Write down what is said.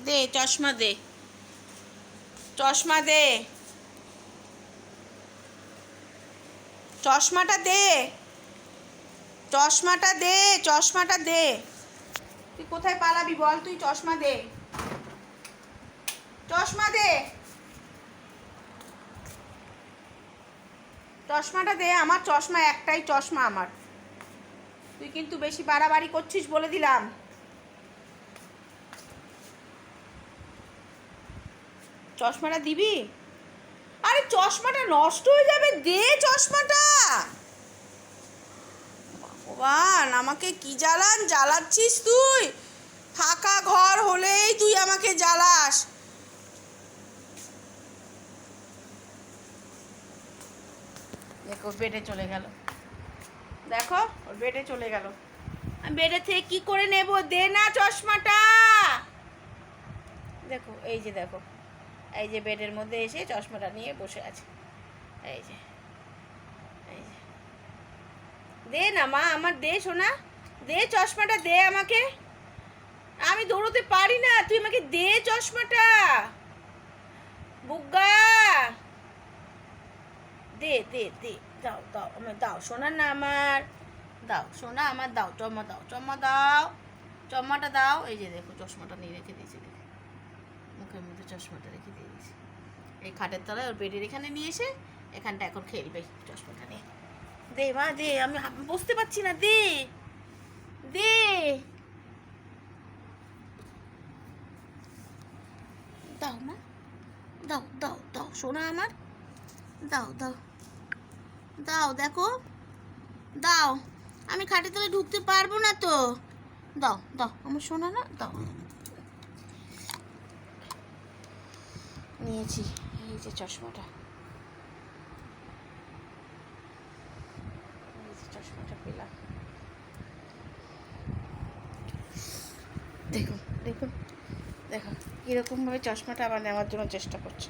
দে চশমা দে, চশমা দে, চশমাটা দে, চশমাটা দে, চশমাটা দে। তুই কোথায় পালাবি বল? তুই চশমা দে, চশমা দে, চশমাটা দে। আমার চশমা একটাই চশমা আমার। তুই কিন্তু বেশি বাড়াবাড়ি করছিস বলে দিলাম। চশমাটা দিবি? আরে চশমাটা নষ্ট হয়ে যাবে, দে চশমাটা। ভগবান, আমাকে কি জ্বালাচ্ছিস তুই? ফাঁকা ঘর হলেই তুই আমাকে জ্বালাস। দেখো বেডে চলে গেল, দেখো ওর বেডে চলে গেল। আমি বেডে থেকে কি করে নেব? দে না চশমাটা। দেখো এই যে, দেখো এই যে বেডের মধ্যে এসে চশমাটা নিয়ে বসে আছে। এই যে, এই যে, দে না মা, আমার দে সোনা, দে চশমাটা দে আমাকে। আমি দৌড়তে পারি না, তুই আমাকে দে চশমাটা। বুগ্গা, দে দে দে, দাও দাও, আমার দাও সোনা, না আমার দাও সোনা, আমার দাও, চম্মা দাও, চম্মা দাও, চম্মাটা দাও। এই যে দেখো চশমাটা নিয়ে রেখে দিয়েছি, দেখো মুখের মধ্যে চশমাটা রেখে দিয়ে দিয়েছি। এই খাটের তলায় ওর বেডের এখানে নিয়ে এসে এখানটা এখন খেলবে চশমাটা নিয়ে। দে মা দে, আমি বসতে পারছি না, দে দে। দাও মা, দাও দাও দাও সোনা আমার, দাও দাও দাও, দেখো দাও। আমি খাটের তলায় ঢুকতে পারবো না তো। দাও দাও আমার সোনা, না দাও। নিয়েছি, এই যে চশমাটা, এই যে চশমাটা পেলাম। দেখুন দেখুন দেখো কীরকমভাবে চশমাটা আবার নেওয়ার জন্য চেষ্টা করছে।